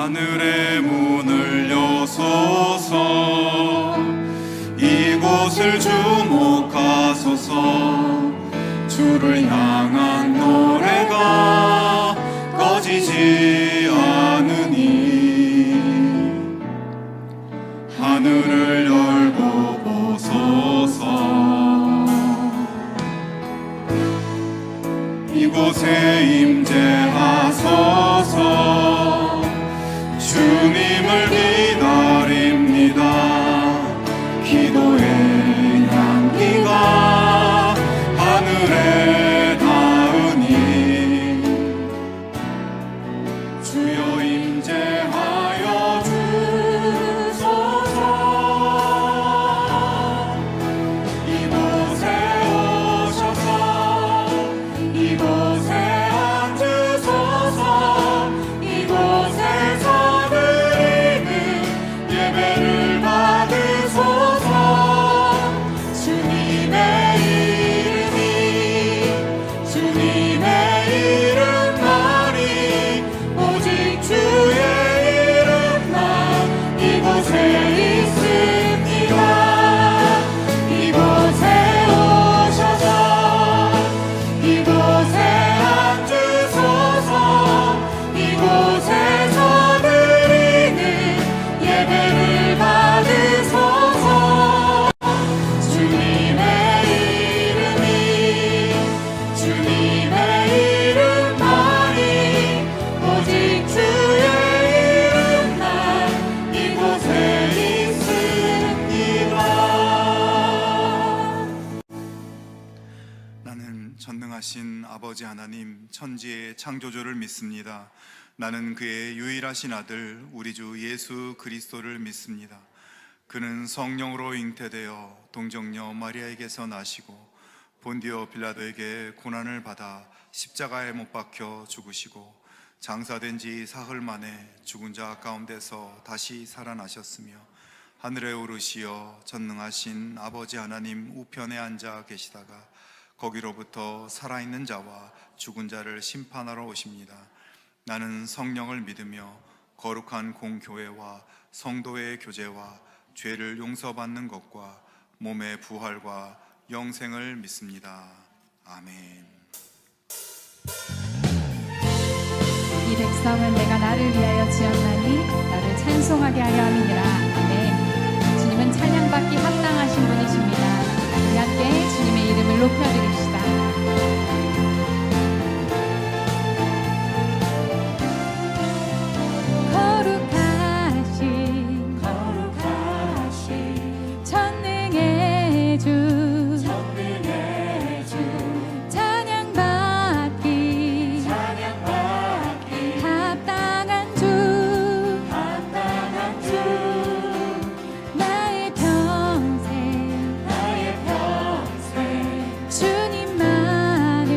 하늘의 문을 여소서. 이곳을 주목하소서. 주를 향한 노래가 꺼지지 않으니 하늘을 열고 보소서. 이곳에 임재하소서. 주님을 기다립니다. 기도의 향기가 하늘에 닿으니 주여 임재하여 주소서. 이곳에 오셔서 이곳에 앉으소서. 이곳에서 드리는 예배를 받으소서. 주님의 이름만이 오직 주의 이름만 이곳에 있습니다. 이곳에 오셔서 이곳에 앉으소서. 이곳에서 드리는 예배를 받으소서. 주님의 이름만이 오직 주의 이름만 이곳에 있습니다. 나는 전능하신 아버지 하나님 천지의 창조주를 믿습니다. 나는 그의 유일하신 아들 우리 주 예수 그리스도를 믿습니다. 그는 성령으로 잉태되어 동정녀 마리아에게서 나시고 본디오 빌라도에게 고난을 받아 십자가에 못 박혀 죽으시고 장사된 지 사흘 만에 죽은 자 가운데서 다시 살아나셨으며 하늘에 오르시어 전능하신 아버지 하나님 우편에 앉아 계시다가 거기로부터 살아있는 자와 죽은 자를 심판하러 오십니다. 나는 성령을 믿으며 거룩한 공교회와 성도의 교제와 죄를 용서받는 것과 몸의 부활과 영생을 믿습니다. 아멘. 이 백성은 내가 나를 위하여 지었나니 나를 찬송하게 하려 함이니라. 아멘. 주님은 찬양받기 합당하신 분이십니다. 우리 함께 주님의 이름을 높여드립시다. 거룩하신 전능의 주 찬양받기 합당한 주 나의 평생 주님만을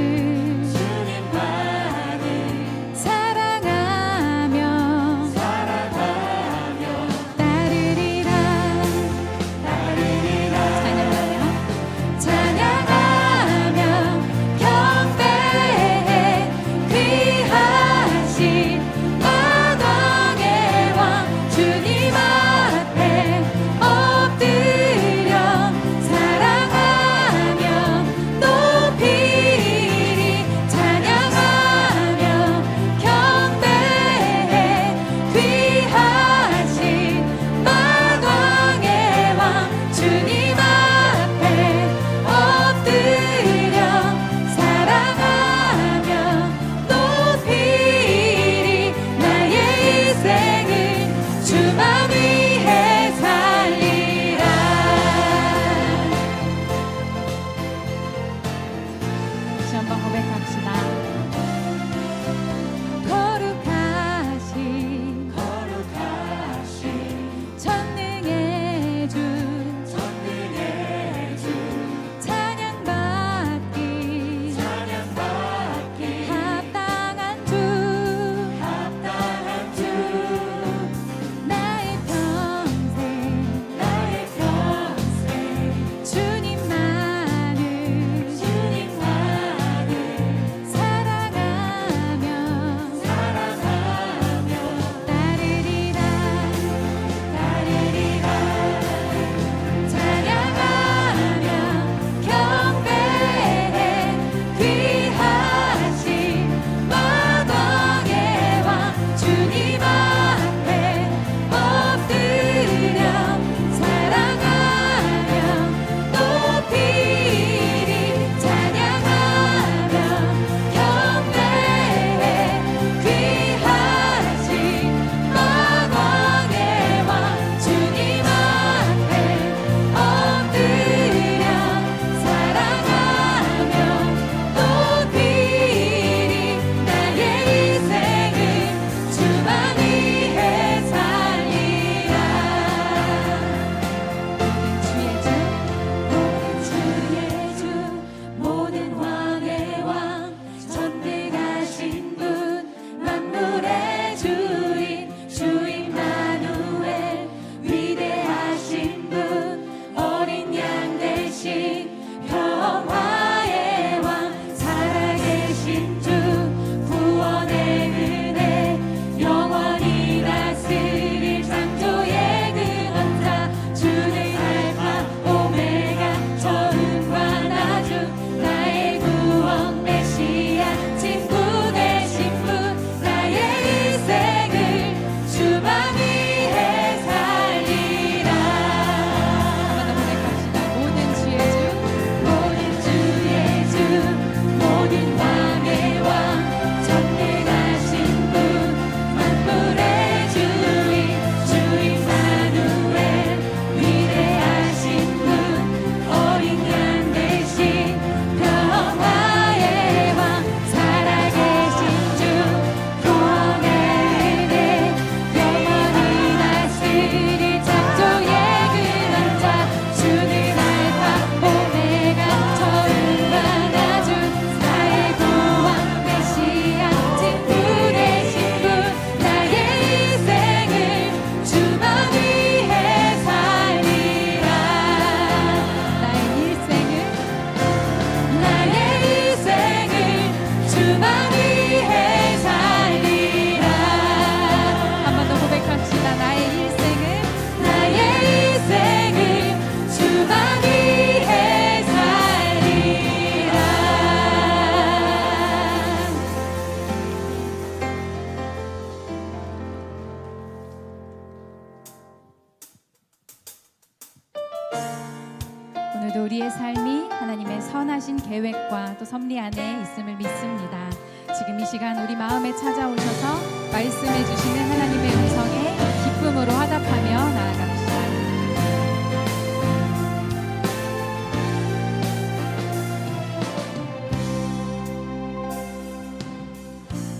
하나님의 선하신 계획과 또 섭리 안에 있음을 믿습니다. 지금 이 시간 우리 마음에 찾아오셔서 말씀해 주시는 하나님의 음성에 기쁨으로 화답하며 나아갑시다.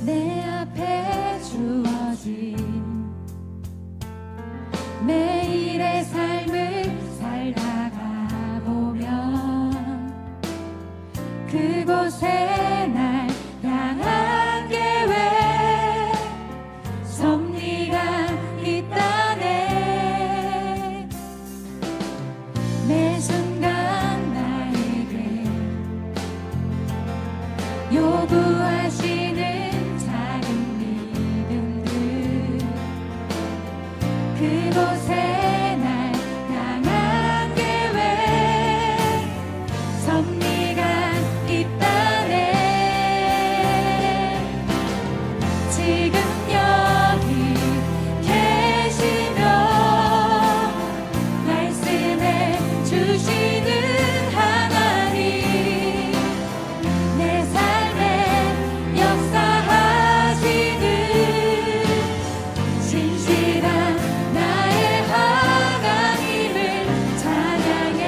내 앞에 주어진 매일의 삶을 살다가 보면 그곳에 날 향한 계획 섭리가 있다네. 매 순간 나에게 요구하시는 작은 믿음들 그곳에 날 향한 계획 섭리가 있다네. 지금 여기 계시며 말씀해 주시는 하나님 내 삶에 역사하시는 신실한 나의 하나님을 찬양해.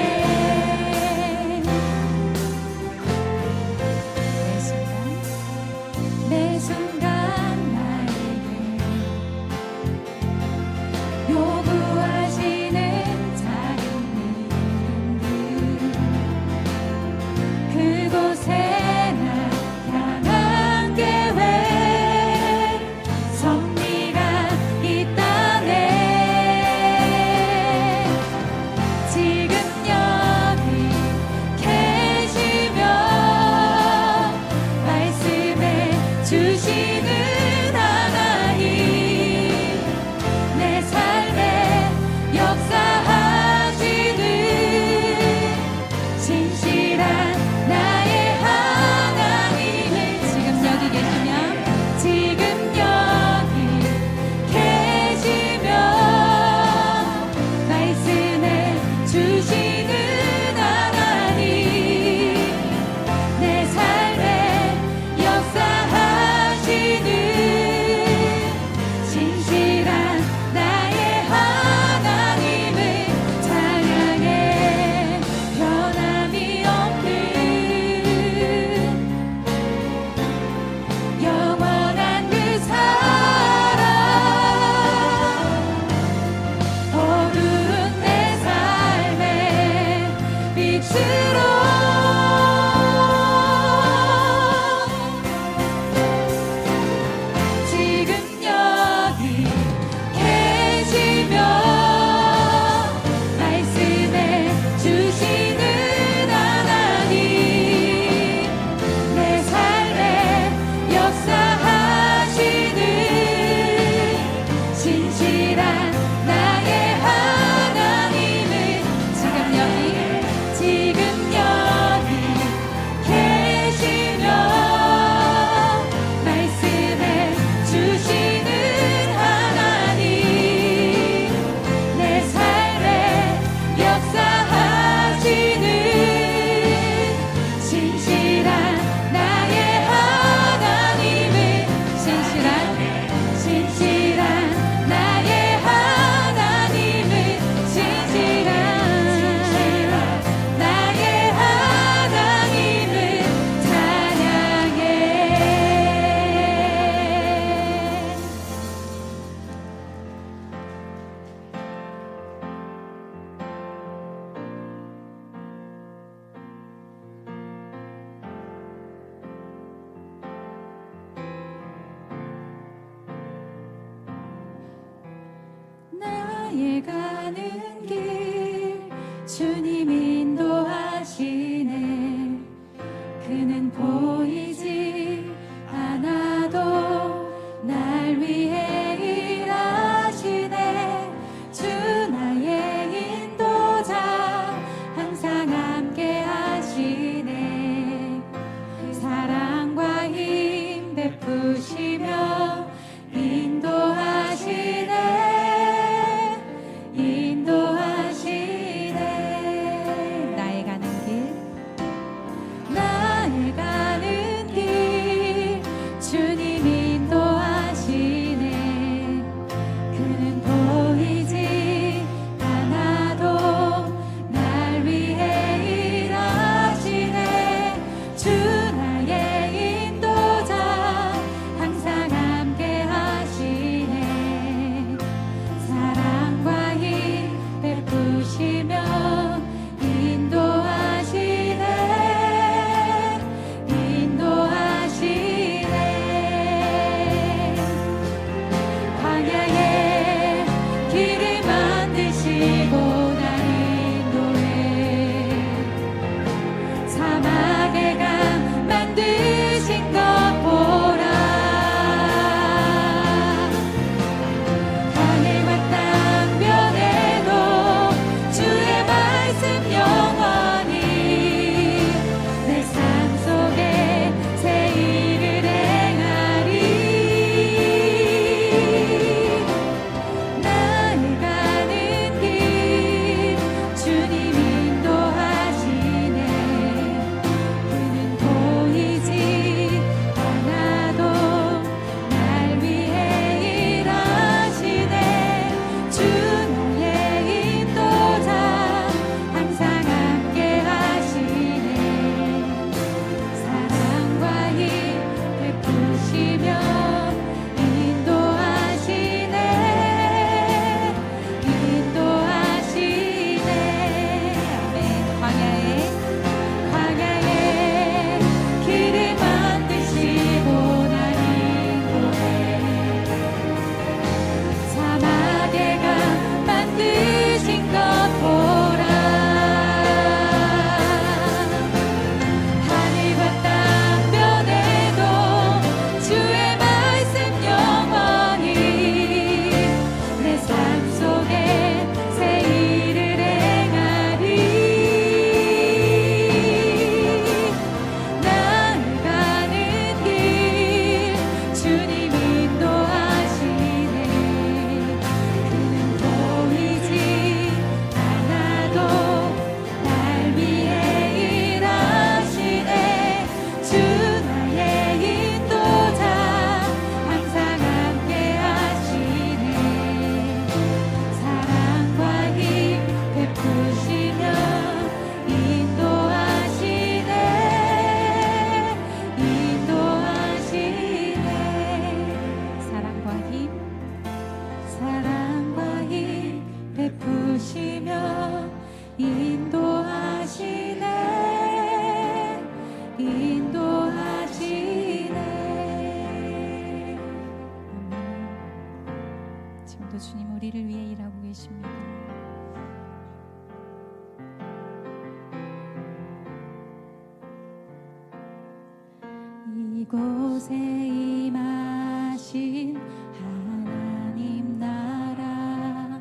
이곳에 임하신 하나님 나라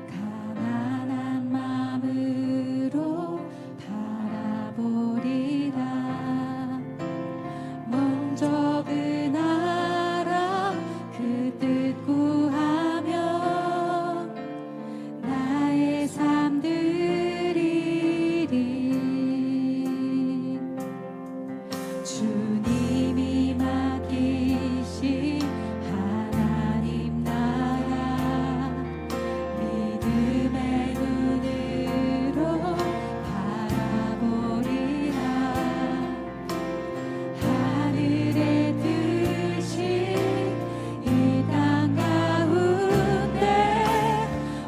가난한 마음으로 바라보리라. 먼저 그 나라 그 뜻 구하며 나의 삶 드리리. 주님이 맡기신 하나님 나라 믿음의 눈으로 바라보리라. 하늘의 뜻이 이 땅 가운데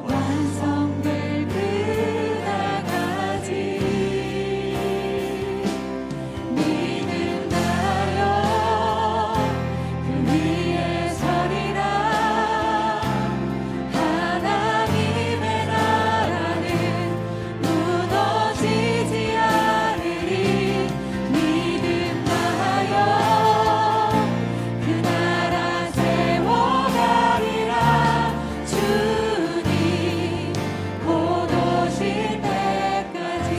완성될 그날까지 믿는다요. 그 위에 서리라. 하나님의 나라는 무너지지 않으리. 믿음하여 그 나라 세워가리라. 주님 곧 오실 때까지.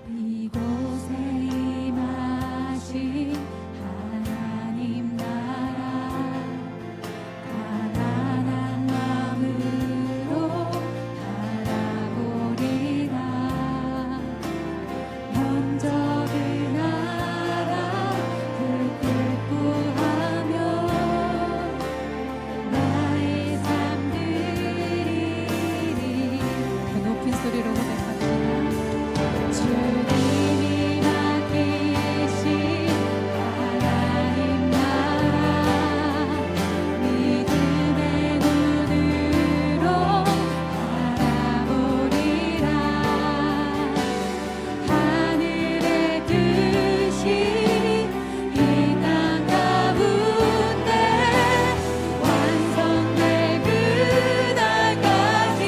이곳에 임하신 하나님 나라 가난한 마음으로 바라보리라. 먼저 그 나라 그 뜻 구하며 나의 삶 드리리. 더 높은 소리로 고백합니다. 주님이 맡기신 하나님 나라 믿음의 눈으로 바라보리라. 하늘의 뜻이 이 땅 가운데 완성될 그날까지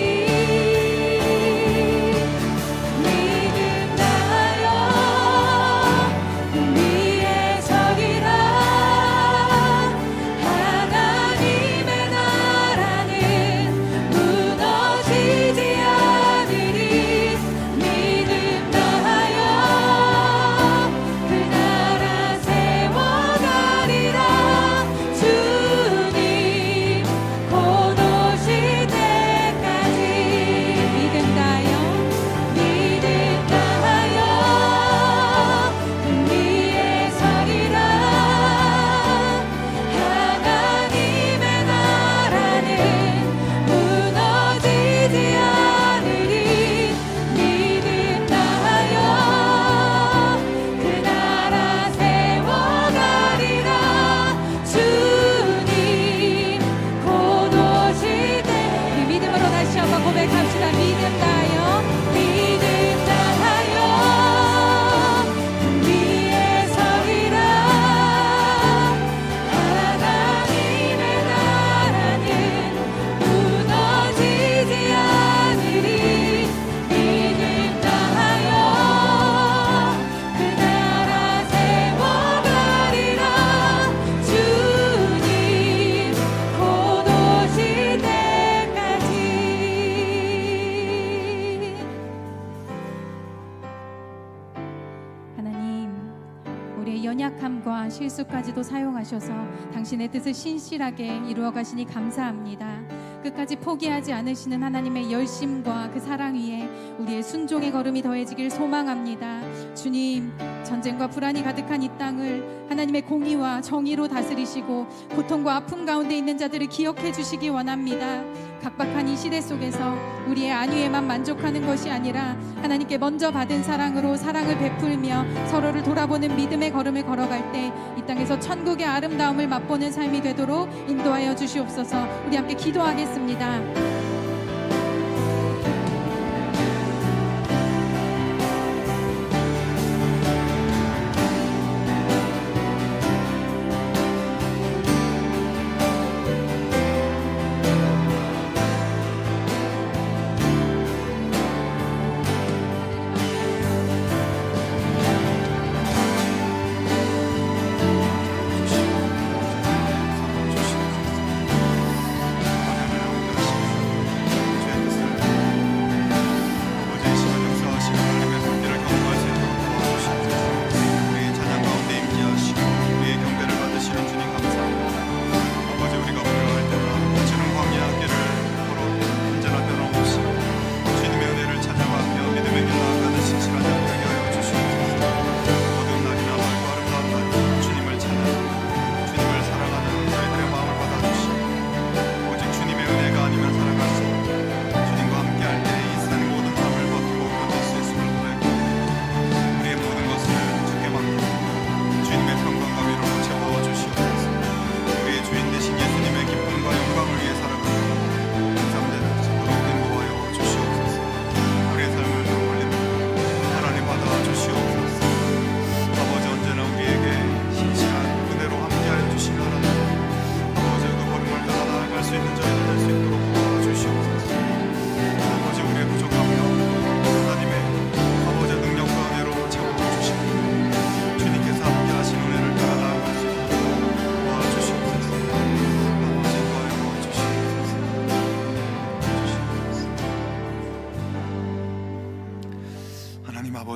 믿음나요. 그 위에 서리라. 하나님의 나라는 무너지지 않으리. 믿음나요. 그 나라 세워가리라. 주님 곧 오실 때까지 믿음나요. 믿음나요. 그 위에 서리라. 하나님의 나라는 무너지지 않으리. 믿음나요. 그 나라 세워가리라. 주님 곧 오실 때. 우리 믿음으로 다시 한번 고백합시다. 믿음나요. 믿음나요. 그 위에 서리라. 하나님의 나라는 무너지지 않으리. 믿음나요. 그 나라 세워가리라. 주님 곧 오실 때까지. 하나님, 우리의 연약함과 실수까지도 사용하셔서 당신의 뜻을 신실하게 이루어 가시니 감사합니다. 끝까지 포기하지 않으시는 하나님의 열심과 그 사랑 위에 우리의 순종의 걸음이 더해지길 소망합니다. 주님, 전쟁과 불안이 가득한 이 땅을 하나님의 공의와 정의로 다스리시고 고통과 아픔 가운데 있는 자들을 기억해 주시기 원합니다. 각박한 이 시대 속에서 우리의 안위에만 만족하는 것이 아니라 하나님께 먼저 받은 사랑으로 사랑을 베풀며 서로를 돌아보는 믿음의 걸음을 걸어갈 때 이 땅에서 천국의 아름다움을 맛보는 삶이 되도록 인도하여 주시옵소서. 우리 함께 기도하겠습니다.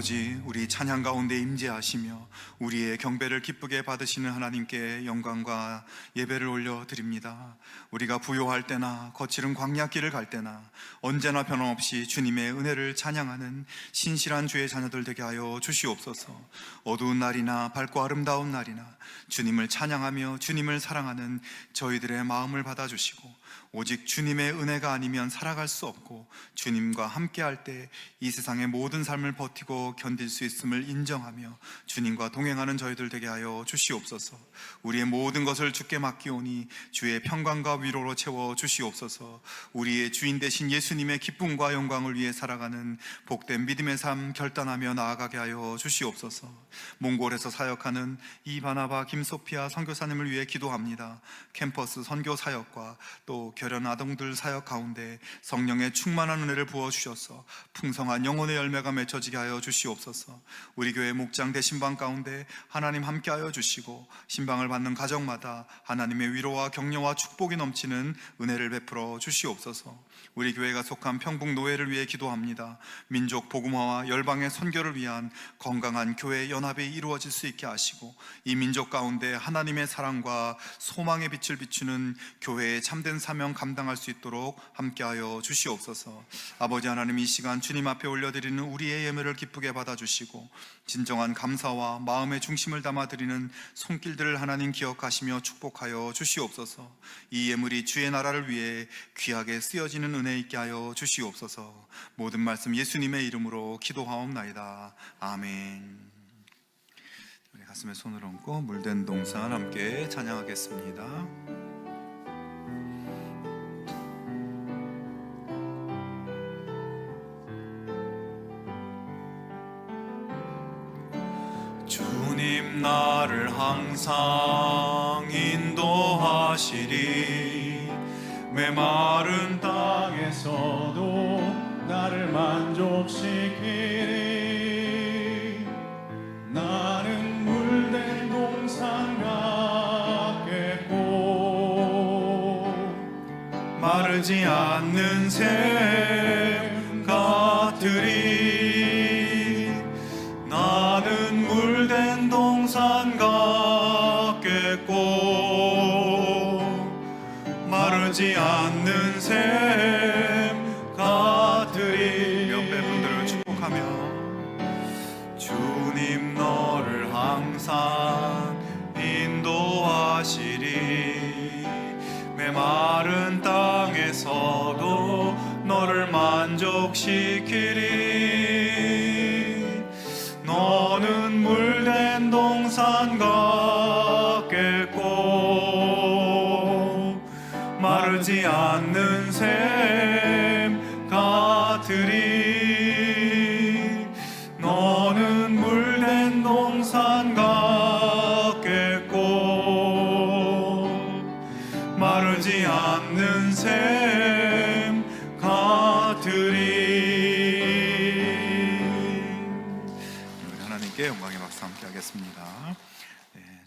아버지, 우리 찬양 가운데 임재하시며 우리의 경배를 기쁘게 받으시는 하나님께 영광과 예배를 올려드립니다. 우리가 부요할 때나 거칠은 광야길을 갈 때나 언제나 변함없이 주님의 은혜를 찬양하는 신실한 주의 자녀들 되게 하여 주시옵소서. 어두운 날이나 밝고 아름다운 날이나 주님을 찬양하며 주님을 사랑하는 저희들의 마음을 받아주시고, 오직 주님의 은혜가 아니면 살아갈 수 없고 주님과 함께할 때 이 세상의 모든 삶을 버티고 견딜 수 있음을 인정하며 주님과 동행하는 저희들 되게 하여 주시옵소서. 우리의 모든 것을 주께 맡기오니 주의 평강과 위로로 채워 주시옵소서. 우리의 주인 되신 예수님의 기쁨과 영광을 위해 살아가는 복된 믿음의 삶 결단하며 나아가게 하여 주시옵소서. 몽골에서 사역하는 이바나바 김소피아 선교사님을 위해 기도합니다. 캠퍼스 선교 사역과 또 결연 아동들 사역 가운데 성령의 충만한 은혜를 부어주셔서 풍성한 영혼의 열매가 맺혀지게 하여 주시옵소서. 우리 교회 목장 대신방 가운데 하나님 함께하여 주시고 신방을 받는 가정마다 하나님의 위로와 격려와 축복이 넘치는 은혜를 베풀어 주시옵소서. 우리 교회가 속한 평북 노예를 위해 기도합니다. 민족 복음화와 열방의 선교를 위한 건강한 교회 연합이 이루어질 수 있게 하시고 이 민족 가운데 하나님의 사랑과 소망의 빛을 비추는 교회의 참된 사명 감당할 수 있도록 함께하여 주시옵소서. 아버지 하나님, 이 시간 주님 앞에 올려드리는 우리의 예물을 기쁘게 받아주시고 진정한 감사와 마음의 중심을 담아드리는 손길들을 하나님 기억하시며 축복하여 주시옵소서. 이 예물이 주의 나라를 위해 귀하게 쓰여지는 은혜 있게 하여 주시옵소서. 모든 말씀 예수님의 이름으로 기도하옵나이다. 아멘. 우리 가슴에 손을 얹고 물된 동산 함께 찬양하겠습니다. 주님 나를 항상 인도하시리. 메마른 땅에서도 나를 만족시키리. 나는 물된 동산 같겠고 마르지 않는 샘 같으리. 나는 물된 동산 같겠고 마르지 않는 샘 같으리. 옆에 분들을 축복하며 주님 너를 항상 인도하시리. 메마른 땅에서도 너를 만족시키리. 너는 물된 동산 같겠고 마르지 않는 샘 같으리. 너는 물된 동산 같겠고 마르지 않는 샘 같으리. 하나님께 영광의 박수 함께 하겠습니다.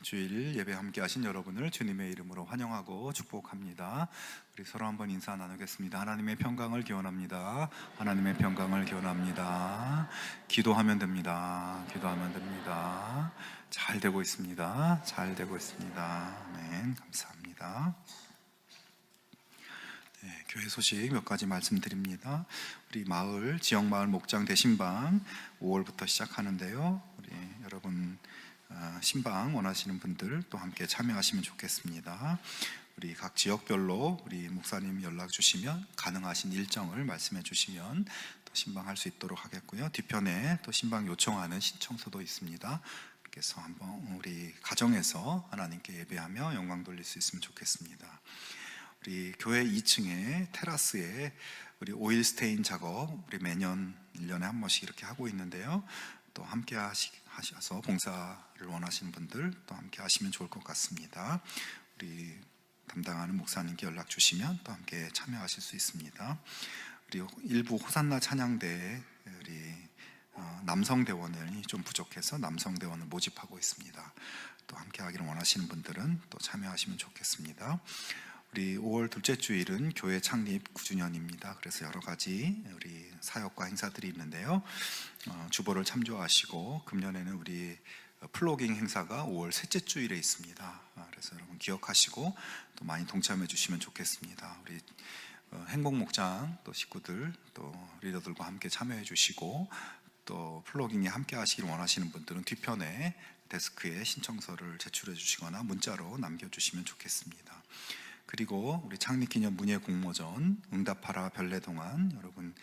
주일 예배 함께 하신 여러분을 주님의 이름으로 환영하고 축복합니다. 우리 서로 한번 인사 나누겠습니다. 하나님의 평강을 기원합니다. 하나님의 평강을 기원합니다. 기도하면 됩니다. 기도하면 됩니다. 잘 되고 있습니다. 잘 되고 있습니다. 아멘. 감사합니다. 교회 소식 몇 가지 말씀드립니다. 우리 마을, 지역마을 목장 대신방 5월부터 시작하는데요. 우리 여러분 신방 원하시는 분들 또 함께 참여하시면 좋겠습니다. 우리 각 지역별로 우리 목사님 연락 주시면 가능하신 일정을 말씀해 주시면 또 신방할 수 있도록 하겠고요. 뒤편에 또 신방 요청하는 신청서도 있습니다. 그래서 한번 우리 가정에서 하나님께 예배하며 영광 돌릴 수 있으면 좋겠습니다. 우리 교회 2층에 테라스에 우리 오일 스테인 작업 우리 매년 1년에 한 번씩 이렇게 하고 있는데요. 또 함께 하셔서 봉사를 원하시는 분들 또 함께 하시면 좋을 것 같습니다. 우리 담당하는 목사님께 연락 주시면 또 함께 참여하실 수 있습니다. 우리 일부 호산나 찬양대에 우리 남성대원이 좀 부족해서 남성대원을 모집하고 있습니다. 또 함께 하기를 원하시는 분들은 또 참여하시면 좋겠습니다. 우리 5월 둘째 주일은 교회 창립 9주년입니다. 그래서 여러 가지 우리 사역과 행사들이 있는데요. 주보를 참조하시고 금년에는 우리 플로깅 행사가 5월 셋째 주일에 있습니다. 그래서 여러분 기억하시고 또 많이 동참해 주시면 좋겠습니다. 우리 행복 목장 또 식구들 또 리더들과 함께 참여해 주시고 또 플로깅에 함께 하시길 원하시는 분들은 뒤편에 데스크에 신청서를 제출해 주시거나 문자로 남겨주시면 좋겠습니다. 그리고 우리 창립기념 문예 공모전 응답하라 별내동안 여러분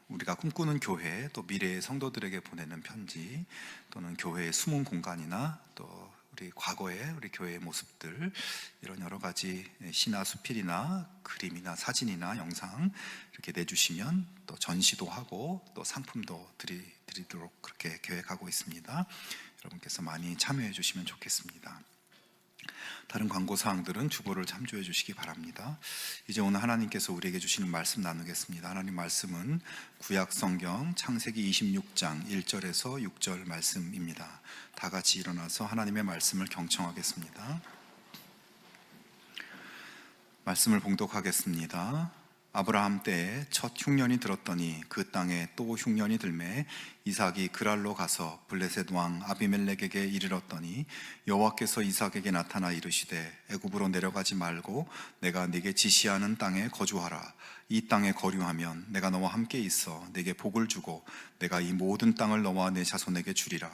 우리가 꿈꾸는 교회 또 미래의 성도들에게 보내는 편지 또는 교회의 숨은 공간이나 또 우리 과거의 우리 교회의 모습들 이런 여러 가지 시나 수필이나 그림이나 사진이나 영상 이렇게 내주시면 또 전시도 하고 또 상품도 드리도록 그렇게 계획하고 있습니다. 여러분께서 많이 참여해 주시면 좋겠습니다. 다른 광고 사항들은 주보를 참조해 주시기 바랍니다. 이제 오늘 하나님께서 우리에게 주시는 말씀 나누겠습니다. 하나님 말씀은 구약 성경 창세기 26장 1절에서 6절 말씀입니다. 다 같이 일어나서 하나님의 말씀을 경청하겠습니다. 말씀을 봉독하겠습니다. 아브라함 때에 첫 흉년이 들었더니 그 땅에 또 흉년이 들매 이삭이 그랄로 가서 블레셋 왕 아비멜렉에게 이르렀더니 여호와께서 이삭에게 나타나 이르시되 애굽으로 내려가지 말고 내가 네게 지시하는 땅에 거주하라. 이 땅에 거류하면 내가 너와 함께 있어 네게 복을 주고 내가 이 모든 땅을 너와 네 자손에게 주리라.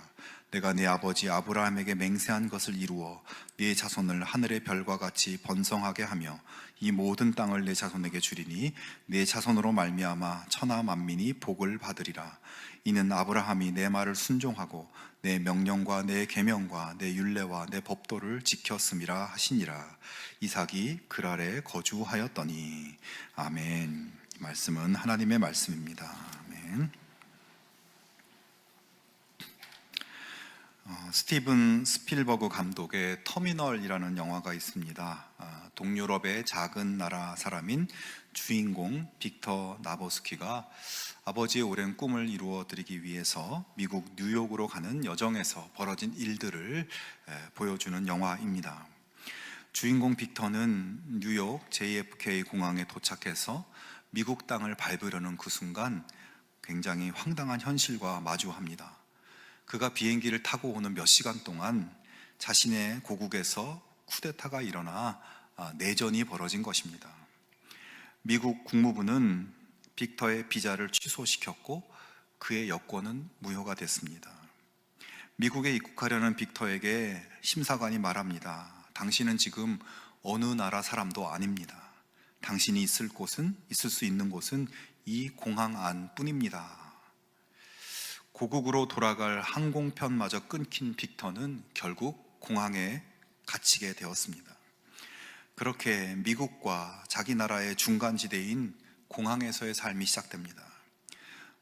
내가 네 아버지 아브라함에게 맹세한 것을 이루어 네 자손을 하늘의 별과 같이 번성하게 하며 이 모든 땅을 내 자손에게 주리니 내 자손으로 말미암아 천하 만민이 복을 받으리라. 이는 아브라함이 내 말을 순종하고 내 명령과 내 계명과 내 율례와 내 법도를 지켰음이라 하시니라. 이삭이 그랄에 거주하였더니. 아멘. 이 말씀은 하나님의 말씀입니다. 아멘. 스티븐 스필버그 감독의 터미널이라는 영화가 있습니다. 동유럽의 작은 나라 사람인 주인공 빅터 나보스키가 아버지의 오랜 꿈을 이루어드리기 위해서 미국 뉴욕으로 가는 여정에서 벌어진 일들을 보여주는 영화입니다. 주인공 빅터는 뉴욕 JFK 공항에 도착해서 미국 땅을 밟으려는 그 순간 굉장히 황당한 현실과 마주합니다. 그가 비행기를 타고 오는 몇 시간 동안 자신의 고국에서 쿠데타가 일어나 내전이 벌어진 것입니다. 미국 국무부는 빅터의 비자를 취소시켰고 그의 여권은 무효가 됐습니다. 미국에 입국하려는 빅터에게 심사관이 말합니다. 당신은 지금 어느 나라 사람도 아닙니다. 당신이 있을 수 있는 곳은 이 공항 안뿐입니다. 고국으로 돌아갈 항공편마저 끊긴 빅터는 결국 공항에 갇히게 되었습니다. 그렇게 미국과 자기 나라의 중간지대인 공항에서의 삶이 시작됩니다.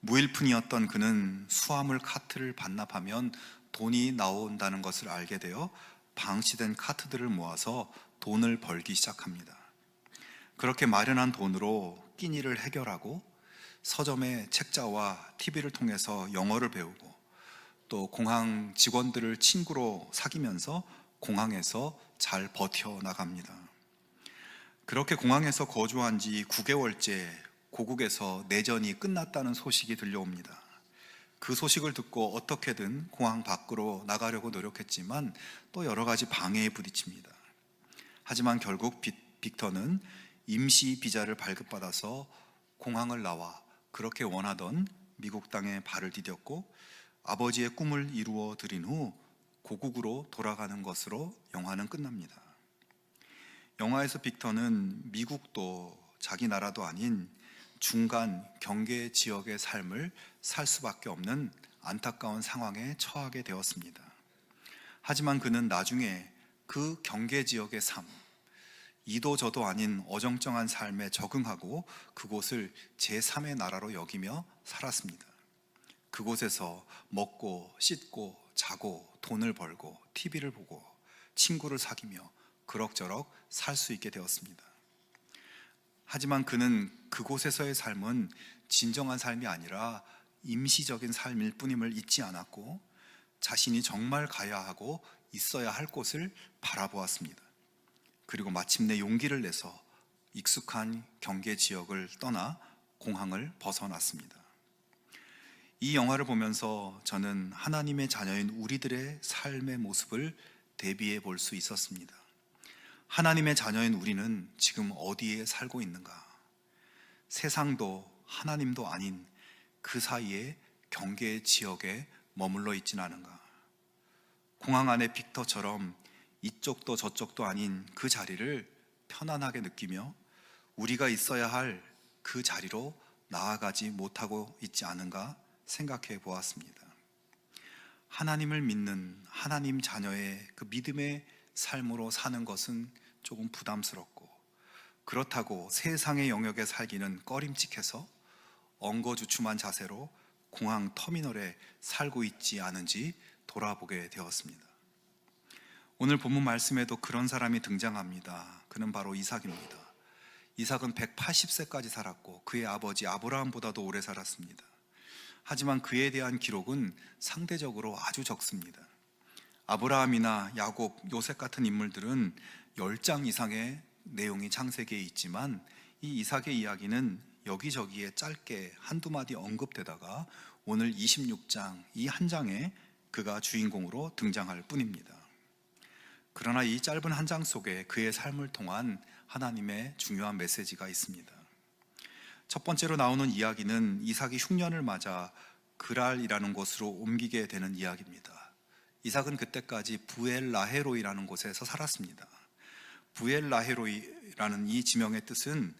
무일푼이었던 그는 수화물 카트를 반납하면 돈이 나온다는 것을 알게 되어 방치된 카트들을 모아서 돈을 벌기 시작합니다. 그렇게 마련한 돈으로 끼니를 해결하고 서점의 책자와 TV를 통해서 영어를 배우고 또 공항 직원들을 친구로 사귀면서 공항에서 잘 버텨나갑니다. 그렇게 공항에서 거주한 지 9개월째 고국에서 내전이 끝났다는 소식이 들려옵니다. 그 소식을 듣고 어떻게든 공항 밖으로 나가려고 노력했지만 또 여러 가지 방해에 부딪힙니다. 하지만 결국 빅터는 임시 비자를 발급받아서 공항을 나와 그렇게 원하던 미국 땅에 발을 디뎠고 아버지의 꿈을 이루어 드린 후 고국으로 돌아가는 것으로 영화는 끝납니다. 영화에서 빅터는 미국도 자기 나라도 아닌 중간 경계 지역의 삶을 살 수밖에 없는 안타까운 상황에 처하게 되었습니다. 하지만 그는 나중에 그 경계 지역의 삶, 이도 저도 아닌 어정쩡한 삶에 적응하고 그곳을 제3의 나라로 여기며 살았습니다. 그곳에서 먹고 씻고 자고 돈을 벌고 TV를 보고 친구를 사귀며 그럭저럭 살 수 있게 되었습니다. 하지만 그는 그곳에서의 삶은 진정한 삶이 아니라 임시적인 삶일 뿐임을 잊지 않았고 자신이 정말 가야 하고 있어야 할 곳을 바라보았습니다. 그리고 마침내 용기를 내서 익숙한 경계 지역을 떠나 공항을 벗어났습니다. 이 영화를 보면서 저는 하나님의 자녀인 우리들의 삶의 모습을 대비해 볼 수 있었습니다. 하나님의 자녀인 우리는 지금 어디에 살고 있는가? 세상도 하나님도 아닌 그 사이에 경계 지역에 머물러 있진 않은가? 공항 안의 빅터처럼 이쪽도 저쪽도 아닌 그 자리를 편안하게 느끼며 우리가 있어야 할 그 자리로 나아가지 못하고 있지 않은가 생각해 보았습니다. 하나님을 믿는 하나님 자녀의 그 믿음의 삶으로 사는 것은 조금 부담스럽고, 그렇다고 세상의 영역에 살기는 꺼림칙해서 엉거주춤한 자세로 공항 터미널에 살고 있지 않은지 돌아보게 되었습니다. 오늘 본문 말씀에도 그런 사람이 등장합니다. 그는 바로 이삭입니다. 이삭은 180세까지 살았고 그의 아버지 아브라함보다도 오래 살았습니다. 하지만 그에 대한 기록은 상대적으로 아주 적습니다. 아브라함이나 야곱, 요셉 같은 인물들은 10장 이상의 내용이 창세기에 있지만 이 이삭의 이야기는 여기저기에 짧게 한두 마디 언급되다가 오늘 26장 이 한 장에 그가 주인공으로 등장할 뿐입니다. 그러나 이 짧은 한 장 속에 그의 삶을 통한 하나님의 중요한 메시지가 있습니다. 첫 번째로 나오는 이야기는 이삭이 흉년을 맞아 그랄이라는 곳으로 옮기게 되는 이야기입니다. 이삭은 그때까지 부엘라헤로이라는 곳에서 살았습니다. 부엘라헤로이라는 이 지명의 뜻은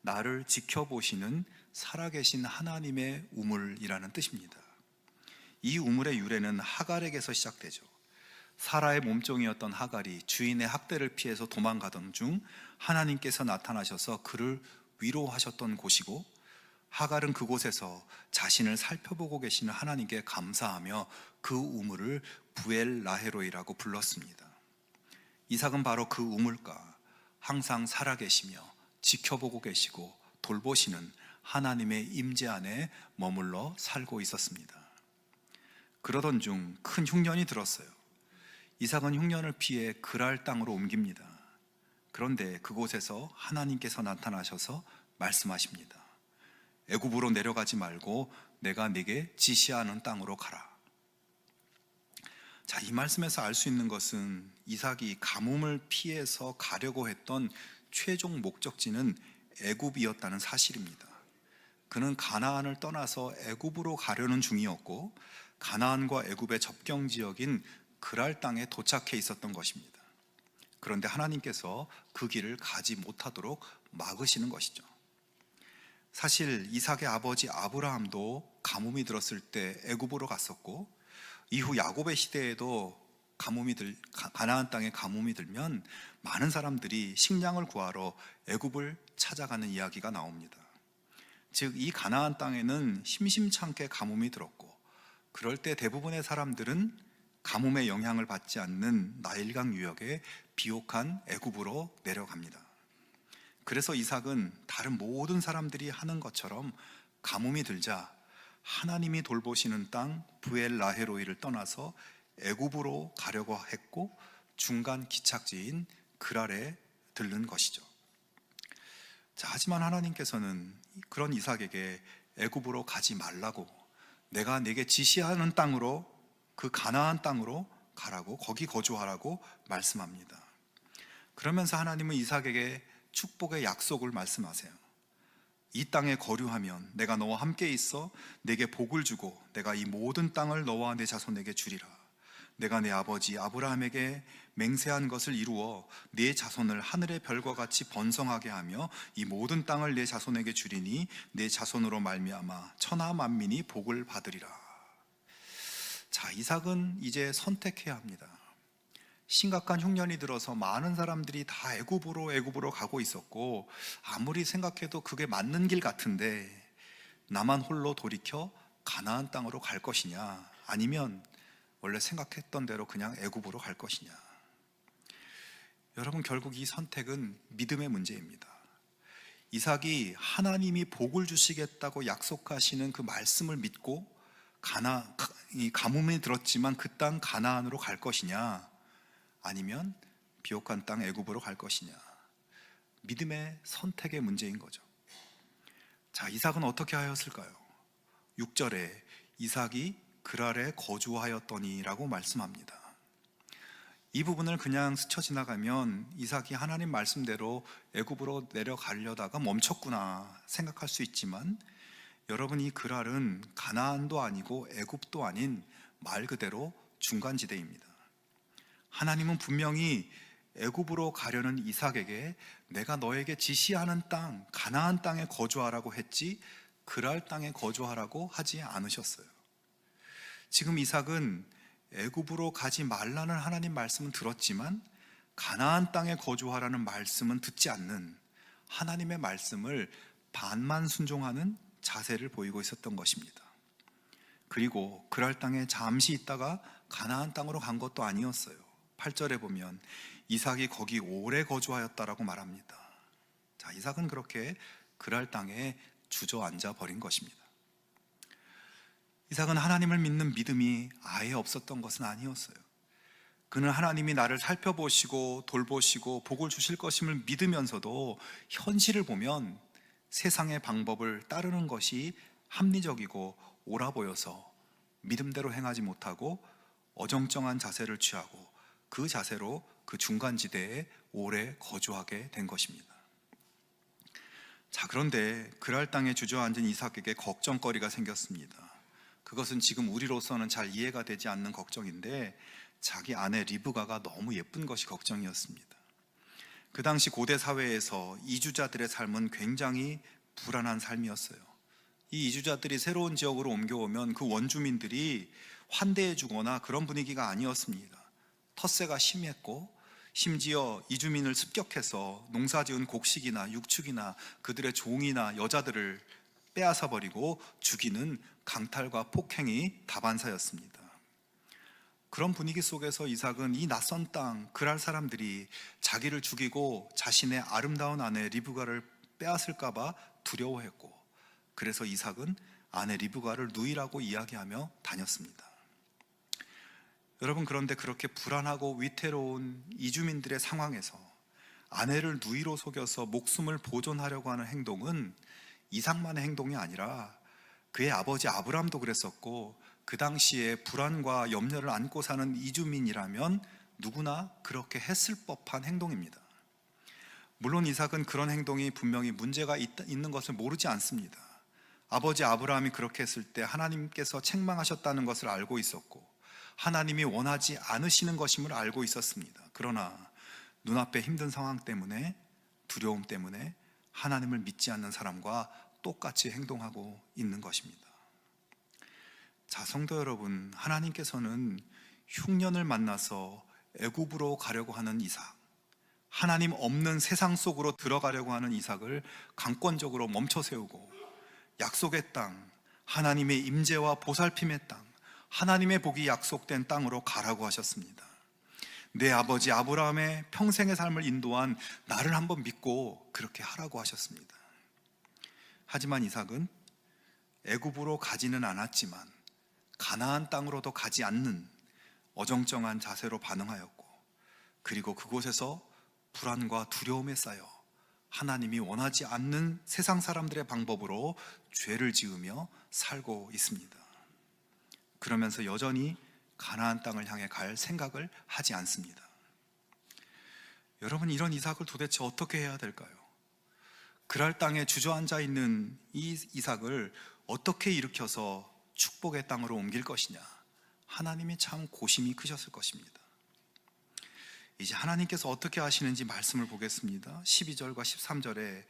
나를 지켜보시는 살아계신 하나님의 우물이라는 뜻입니다. 이 우물의 유래는 하갈에게서 시작되죠. 사라의 몸종이었던 하갈이 주인의 학대를 피해서 도망가던 중 하나님께서 나타나셔서 그를 위로하셨던 곳이고, 하갈은 그곳에서 자신을 살펴보고 계시는 하나님께 감사하며 그 우물을 부엘라헤로이라고 불렀습니다. 이삭은 바로 그 우물가, 항상 살아계시며 지켜보고 계시고 돌보시는 하나님의 임재 안에 머물러 살고 있었습니다. 그러던 중 큰 흉년이 들었어요. 이삭은 흉년을 피해 그랄 땅으로 옮깁니다. 그런데 그곳에서 하나님께서 나타나셔서 말씀하십니다. 애굽으로 내려가지 말고 내가 네게 지시하는 땅으로 가라. 자, 이 말씀에서 알 수 있는 것은 이삭이 가뭄을 피해서 가려고 했던 최종 목적지는 애굽이었다는 사실입니다. 그는 가나안을 떠나서 애굽으로 가려는 중이었고, 가나안과 애굽의 접경 지역인 그랄 땅에 도착해 있었던 것입니다. 그런데 하나님께서 그 길을 가지 못하도록 막으시는 것이죠. 사실 이삭의 아버지 아브라함도 가뭄이 들었을 때 애굽으로 갔었고, 이후 야곱의 시대에도 가나안 땅에 가뭄이 들면 많은 사람들이 식량을 구하러 애굽을 찾아가는 이야기가 나옵니다. 즉, 이 가나안 땅에는 심심찮게 가뭄이 들었고, 그럴 때 대부분의 사람들은 가뭄의 영향을 받지 않는 나일강 유역의 비옥한 애굽으로 내려갑니다. 그래서 이삭은 다른 모든 사람들이 하는 것처럼 가뭄이 들자 하나님이 돌보시는 땅 부엘라헤로이를 떠나서 애굽으로 가려고 했고, 중간 기착지인 그랄에 들른 것이죠. 자, 하지만 하나님께서는 그런 이삭에게 애굽으로 가지 말라고, 내가 네게 지시하는 땅으로, 그 가나안 땅으로 가라고, 거기 거주하라고 말씀합니다. 그러면서 하나님은 이삭에게 축복의 약속을 말씀하세요. 이 땅에 거류하면 내가 너와 함께 있어 내게 복을 주고 내가 이 모든 땅을 너와 내 자손에게 주리라. 내가 내 아버지 아브라함에게 맹세한 것을 이루어 네 자손을 하늘의 별과 같이 번성하게 하며 이 모든 땅을 내 자손에게 주리니 내 자손으로 말미암아 천하 만민이 복을 받으리라. 자, 이삭은 이제 선택해야 합니다. 심각한 흉년이 들어서 많은 사람들이 다 애굽으로 가고 있었고, 아무리 생각해도 그게 맞는 길 같은데 나만 홀로 돌이켜 가나안 땅으로 갈 것이냐, 아니면 원래 생각했던 대로 그냥 애굽으로 갈 것이냐. 여러분, 결국 이 선택은 믿음의 문제입니다. 이삭이 하나님이 복을 주시겠다고 약속하시는 그 말씀을 믿고 이 가뭄이 들었지만 그 땅 가나안으로 갈 것이냐, 아니면 비옥한 땅 애굽으로 갈 것이냐? 믿음의 선택의 문제인 거죠. 자, 이삭은 어떻게 하였을까요? 6절에 이삭이 그랄에 거주하였더니라고 말씀합니다. 이 부분을 그냥 스쳐 지나가면 이삭이 하나님 말씀대로 애굽으로 내려가려다가 멈췄구나 생각할 수 있지만, 여러분, 이 그랄은 가나안도 아니고 애굽도 아닌 말 그대로 중간지대입니다. 하나님은 분명히 애굽으로 가려는 이삭에게 내가 너에게 지시하는 땅, 가나안 땅에 거주하라고 했지 그랄 땅에 거주하라고 하지 않으셨어요. 지금 이삭은 애굽으로 가지 말라는 하나님 말씀은 들었지만 가나안 땅에 거주하라는 말씀은 듣지 않는, 하나님의 말씀을 반만 순종하는 자세를 보이고 있었던 것입니다. 그리고 그랄 땅에 잠시 있다가 가나안 땅으로 간 것도 아니었어요. 8절에 보면 이삭이 거기 오래 거주하였다라고 말합니다. 자, 이삭은 그렇게 그랄 땅에 주저앉아 버린 것입니다. 이삭은 하나님을 믿는 믿음이 아예 없었던 것은 아니었어요. 그는 하나님이 나를 살펴보시고 돌보시고 복을 주실 것임을 믿으면서도 현실을 보면 세상의 방법을 따르는 것이 합리적이고 옳아 보여서 믿음대로 행하지 못하고 어정쩡한 자세를 취하고 그 자세로 그 중간지대에 오래 거주하게 된 것입니다. 자, 그런데 그랄 땅에 주저앉은 이삭에게 걱정거리가 생겼습니다. 그것은 지금 우리로서는 잘 이해가 되지 않는 걱정인데, 자기 아내 리브가가 너무 예쁜 것이 걱정이었습니다. 그 당시 고대 사회에서 이주자들의 삶은 굉장히 불안한 삶이었어요. 이 이주자들이 새로운 지역으로 옮겨오면 그 원주민들이 환대해 주거나 그런 분위기가 아니었습니다. 텃세가 심했고, 심지어 이주민을 습격해서 농사지은 곡식이나 육축이나 그들의 종이나 여자들을 빼앗아 버리고 죽이는 강탈과 폭행이 다반사였습니다. 그런 분위기 속에서 이삭은 이 낯선 땅 그랄 사람들이 자기를 죽이고 자신의 아름다운 아내 리브가를 빼앗을까 봐 두려워했고, 그래서 이삭은 아내 리브가를 누이라고 이야기하며 다녔습니다. 여러분, 그런데 그렇게 불안하고 위태로운 이주민들의 상황에서 아내를 누이로 속여서 목숨을 보존하려고 하는 행동은 이삭만의 행동이 아니라 그의 아버지 아브람도 그랬었고, 그 당시에 불안과 염려를 안고 사는 이주민이라면 누구나 그렇게 했을 법한 행동입니다. 물론 이삭은 그런 행동이 분명히 문제가 있는 것을 모르지 않습니다. 아버지 아브라함이 그렇게 했을 때 하나님께서 책망하셨다는 것을 알고 있었고, 하나님이 원하지 않으시는 것임을 알고 있었습니다. 그러나 눈앞에 힘든 상황 때문에, 두려움 때문에 하나님을 믿지 않는 사람과 똑같이 행동하고 있는 것입니다. 자, 성도 여러분, 하나님께서는 흉년을 만나서 애굽으로 가려고 하는 이삭, 하나님 없는 세상 속으로 들어가려고 하는 이삭을 강권적으로 멈춰 세우고 약속의 땅, 하나님의 임재와 보살핌의 땅, 하나님의 복이 약속된 땅으로 가라고 하셨습니다. 내 아버지 아브라함의 평생의 삶을 인도한 나를 한번 믿고 그렇게 하라고 하셨습니다. 하지만 이삭은 애굽으로 가지는 않았지만 가나안 땅으로도 가지 않는 어정쩡한 자세로 반응하였고, 그리고 그곳에서 불안과 두려움에 쌓여 하나님이 원하지 않는 세상 사람들의 방법으로 죄를 지으며 살고 있습니다. 그러면서 여전히 가나안 땅을 향해 갈 생각을 하지 않습니다. 여러분, 이런 이삭을 도대체 어떻게 해야 될까요? 그랄 땅에 주저앉아 있는 이 이삭을 어떻게 일으켜서 축복의 땅으로 옮길 것이냐, 하나님이 참 고심이 크셨을 것입니다. 이제 하나님께서 어떻게 하시는지 말씀을 보겠습니다. 12절과 13절에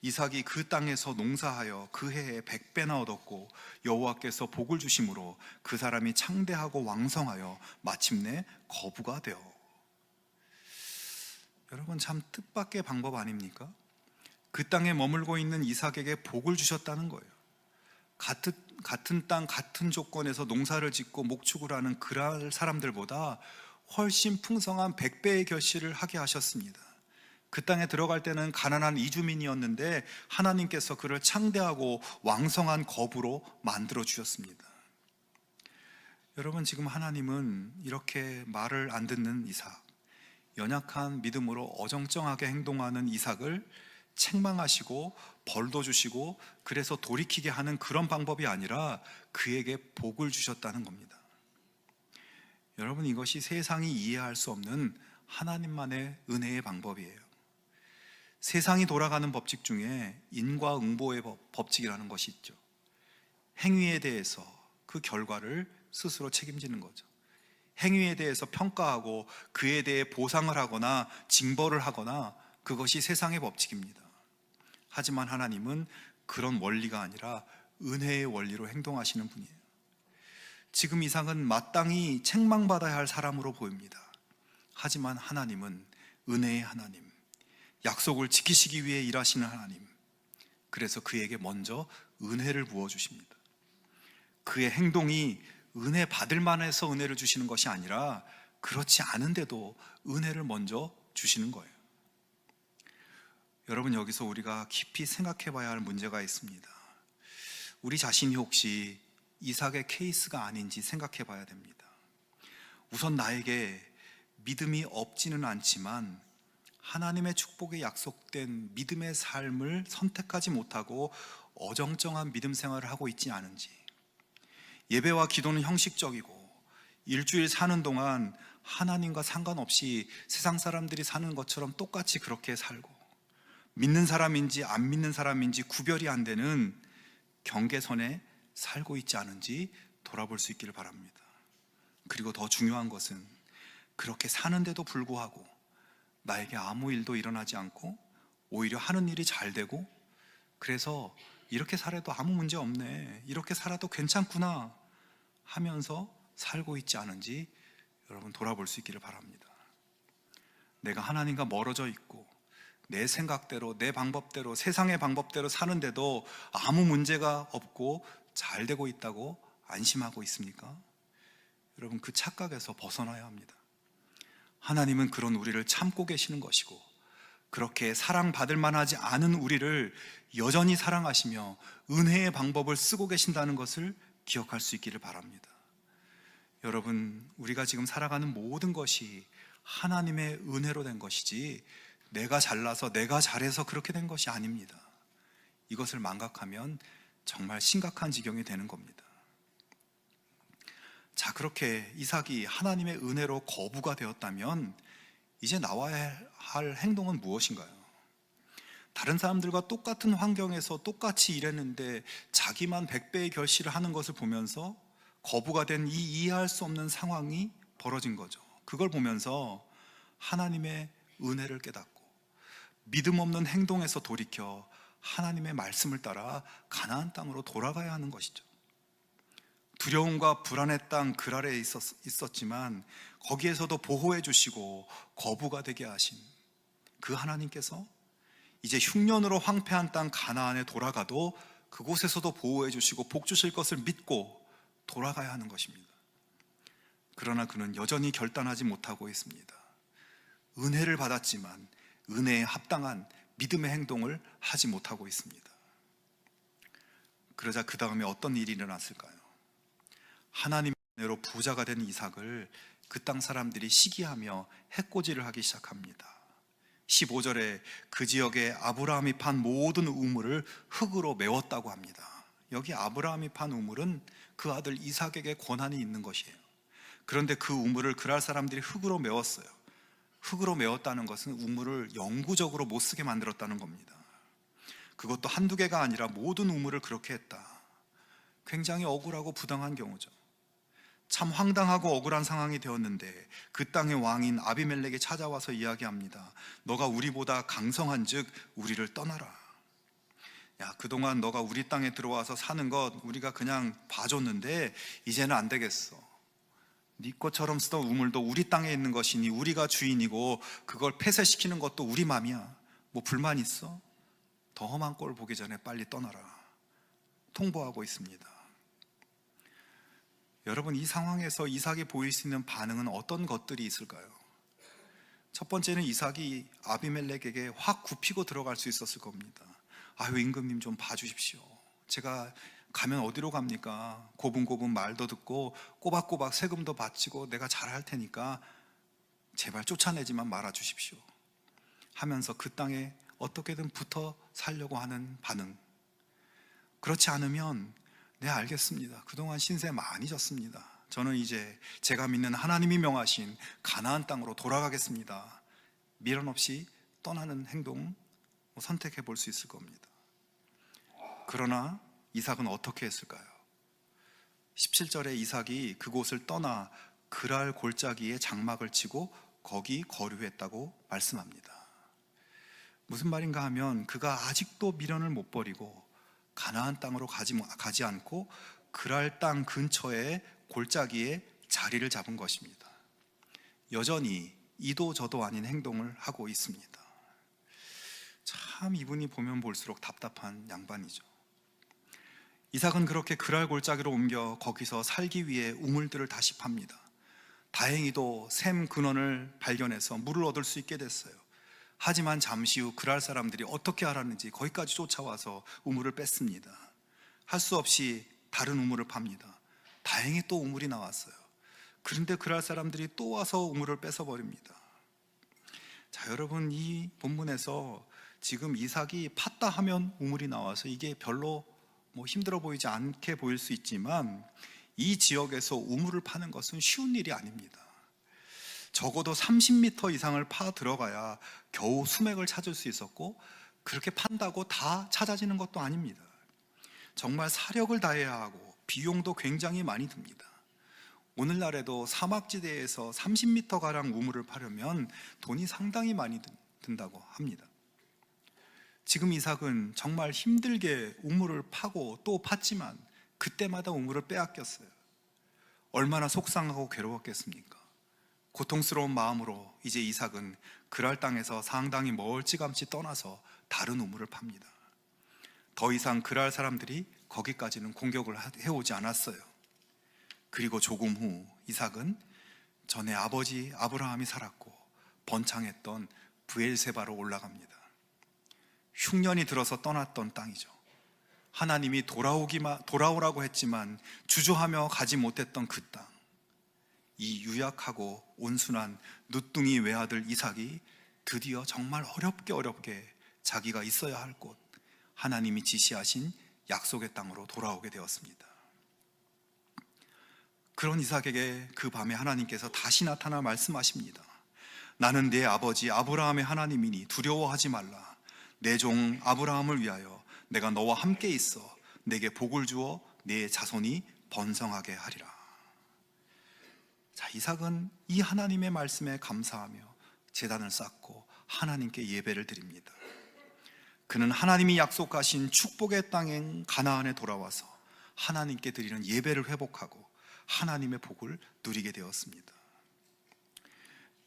이삭이 그 땅에서 농사하여 그 해에 100배나 얻었고 여호와께서 복을 주심으로 그 사람이 창대하고 왕성하여 마침내 거부가 되어. 여러분, 참 뜻밖의 방법 아닙니까? 그 땅에 머물고 있는 이삭에게 복을 주셨다는 거예요. 같은 땅, 같은 조건에서 농사를 짓고 목축을 하는 그랄 사람들보다 훨씬 풍성한 100배의 결실을 하게 하셨습니다. 그 땅에 들어갈 때는 가난한 이주민이었는데 하나님께서 그를 창대하고 왕성한 거부로 만들어 주셨습니다. 여러분, 지금 하나님은 이렇게 말을 안 듣는 이삭, 연약한 믿음으로 어정쩡하게 행동하는 이삭을 책망하시고 벌도 주시고 그래서 돌이키게 하는 그런 방법이 아니라 그에게 복을 주셨다는 겁니다. 여러분, 이것이 세상이 이해할 수 없는 하나님만의 은혜의 방법이에요. 세상이 돌아가는 법칙 중에 인과응보의 법칙이라는 것이 있죠. 행위에 대해서 그 결과를 스스로 책임지는 거죠. 행위에 대해서 평가하고 그에 대해 보상을 하거나 징벌을 하거나, 그것이 세상의 법칙입니다. 하지만 하나님은 그런 원리가 아니라 은혜의 원리로 행동하시는 분이에요. 지금 이삭은 마땅히 책망받아야 할 사람으로 보입니다. 하지만 하나님은 은혜의 하나님, 약속을 지키시기 위해 일하시는 하나님, 그래서 그에게 먼저 은혜를 부어주십니다. 그의 행동이 은혜 받을 만해서 은혜를 주시는 것이 아니라 그렇지 않은데도 은혜를 먼저 주시는 거예요. 여러분, 여기서 우리가 깊이 생각해 봐야 할 문제가 있습니다. 우리 자신이 혹시 이삭의 케이스가 아닌지 생각해 봐야 됩니다. 우선 나에게 믿음이 없지는 않지만 하나님의 축복에 약속된 믿음의 삶을 선택하지 못하고 어정쩡한 믿음 생활을 하고 있지 않은지, 예배와 기도는 형식적이고 일주일 사는 동안 하나님과 상관없이 세상 사람들이 사는 것처럼 똑같이 그렇게 살고, 믿는 사람인지 안 믿는 사람인지 구별이 안 되는 경계선에 살고 있지 않은지 돌아볼 수 있기를 바랍니다. 그리고 더 중요한 것은 그렇게 사는데도 불구하고 나에게 아무 일도 일어나지 않고 오히려 하는 일이 잘 되고, 그래서 이렇게 살아도 아무 문제 없네, 이렇게 살아도 괜찮구나 하면서 살고 있지 않은지 여러분 돌아볼 수 있기를 바랍니다. 내가 하나님과 멀어져 있고 내 생각대로, 내 방법대로, 세상의 방법대로 사는데도 아무 문제가 없고 잘 되고 있다고 안심하고 있습니까? 여러분, 그 착각에서 벗어나야 합니다. 하나님은 그런 우리를 참고 계시는 것이고, 그렇게 사랑받을 만하지 않은 우리를 여전히 사랑하시며 은혜의 방법을 쓰고 계신다는 것을 기억할 수 있기를 바랍니다. 여러분, 우리가 지금 살아가는 모든 것이 하나님의 은혜로 된 것이지 내가 잘나서 내가 잘해서 그렇게 된 것이 아닙니다. 이것을 망각하면 정말 심각한 지경이 되는 겁니다. 자, 그렇게 이삭이 하나님의 은혜로 거부가 되었다면 이제 나와야 할 행동은 무엇인가요? 다른 사람들과 똑같은 환경에서 똑같이 일했는데 자기만 100배의 결실을 하는 것을 보면서 거부가 된 이 이해할 수 없는 상황이 벌어진 거죠. 그걸 보면서 하나님의 은혜를 깨닫고 믿음 없는 행동에서 돌이켜 하나님의 말씀을 따라 가나안 땅으로 돌아가야 하는 것이죠. 두려움과 불안의 땅 그 아래에 있었지만 거기에서도 보호해 주시고 거부가 되게 하신 그 하나님께서 이제 흉년으로 황폐한 땅 가나안에 돌아가도 그곳에서도 보호해 주시고 복 주실 것을 믿고 돌아가야 하는 것입니다. 그러나 그는 여전히 결단하지 못하고 있습니다. 은혜를 받았지만 은혜에 합당한 믿음의 행동을 하지 못하고 있습니다. 그러자 그 다음에 어떤 일이 일어났을까요? 하나님의 은혜로 부자가 된 이삭을 그 땅 사람들이 시기하며 해코지를 하기 시작합니다. 15절에 그 지역에 아브라함이 판 모든 우물을 흙으로 메웠다고 합니다. 여기 아브라함이 판 우물은 그 아들 이삭에게 권한이 있는 것이에요. 그런데 그 우물을 그랄 사람들이 흙으로 메웠어요. 흙으로 메웠다는 것은 우물을 영구적으로 못 쓰게 만들었다는 겁니다. 그것도 한두 개가 아니라 모든 우물을 그렇게 했다. 굉장히 억울하고 부당한 경우죠. 참 황당하고 억울한 상황이 되었는데 그 땅의 왕인 아비멜렉이 찾아와서 이야기합니다. 너가 우리보다 강성한 즉 우리를 떠나라. 야, 그동안 너가 우리 땅에 들어와서 사는 것 우리가 그냥 봐줬는데 이제는 안 되겠어. 네 것처럼 쓰던 우물도 우리 땅에 있는 것이니 우리가 주인이고 그걸 폐쇄시키는 것도 우리 맘이야. 뭐 불만 있어? 더 험한 꼴 보기 전에 빨리 떠나라 통보하고 있습니다. 여러분, 이 상황에서 이삭이 보일 수 있는 반응은 어떤 것들이 있을까요? 첫 번째는 이삭이 아비멜렉에게 확 굽히고 들어갈 수 있었을 겁니다. 아유, 임금님 좀 봐주십시오. 제가 가면 어디로 갑니까? 고분고분 말도 듣고 꼬박꼬박 세금도 바치고 내가 잘할 테니까 제발 쫓아내지만 말아 주십시오 하면서 그 땅에 어떻게든 붙어 살려고 하는 반응. 그렇지 않으면 네, 알겠습니다. 그동안 신세 많이 졌습니다. 저는 이제 제가 믿는 하나님이 명하신 가나안 땅으로 돌아가겠습니다. 미련 없이 떠나는 행동 선택해 볼 수 있을 겁니다. 그러나 이삭은 어떻게 했을까요? 17절에 이삭이 그곳을 떠나 그랄 골짜기에 장막을 치고 거기 거류했다고 말씀합니다. 무슨 말인가 하면 그가 아직도 미련을 못 버리고 가나안 땅으로 가지 않고 그랄 땅 근처에 골짜기에 자리를 잡은 것입니다. 여전히 이도 저도 아닌 행동을 하고 있습니다. 참 이분이 보면 볼수록 답답한 양반이죠. 이삭은 그렇게 그랄 골짜기로 옮겨 거기서 살기 위해 우물들을 다시 팝니다. 다행히도 샘 근원을 발견해서 물을 얻을 수 있게 됐어요. 하지만 잠시 후 그랄 사람들이 어떻게 알았는지 거기까지 쫓아와서 우물을 뺐습니다. 할 수 없이 다른 우물을 팝니다. 다행히 또 우물이 나왔어요. 그런데 그랄 사람들이 또 와서 우물을 뺏어버립니다. 자, 여러분, 이 본문에서 지금 이삭이 팠다 하면 우물이 나와서 이게 별로 힘들어 보이지 않게 보일 수 있지만 이 지역에서 우물을 파는 것은 쉬운 일이 아닙니다. 적어도 30m 이상을 파 들어가야 겨우 수맥을 찾을 수 있었고, 그렇게 판다고 다 찾아지는 것도 아닙니다. 정말 사력을 다해야 하고 비용도 굉장히 많이 듭니다. 오늘날에도 사막지대에서 30m가량 우물을 파려면 돈이 상당히 많이 든다고 합니다. 지금 이삭은 정말 힘들게 우물을 파고 또 팠지만 그때마다 우물을 빼앗겼어요. 얼마나 속상하고 괴로웠겠습니까? 고통스러운 마음으로 이제 이삭은 그랄 땅에서 상당히 멀찌감치 떠나서 다른 우물을 팝니다. 더 이상 그랄 사람들이 거기까지는 공격을 해오지 않았어요. 그리고 조금 후 이삭은 전에 아버지 아브라함이 살았고 번창했던 브엘세바로 올라갑니다. 흉년이 들어서 떠났던 땅이죠. 하나님이 돌아오라고 했지만 주저하며 가지 못했던 그 땅. 이 유약하고 온순한 누뚱이 외아들 이삭이 드디어 정말 어렵게 자기가 있어야 할 곳, 하나님이 지시하신 약속의 땅으로 돌아오게 되었습니다. 그런 이삭에게 그 밤에 하나님께서 다시 나타나 말씀하십니다. 나는 내 아버지 아브라함의 하나님이니 두려워하지 말라. 내 종 아브라함을 위하여 내가 너와 함께 있어 내게 복을 주어 내 자손이 번성하게 하리라. 자, 이삭은 이 하나님의 말씀에 감사하며 제단을 쌓고 하나님께 예배를 드립니다. 그는 하나님이 약속하신 축복의 땅인 가나안에 돌아와서 하나님께 드리는 예배를 회복하고 하나님의 복을 누리게 되었습니다.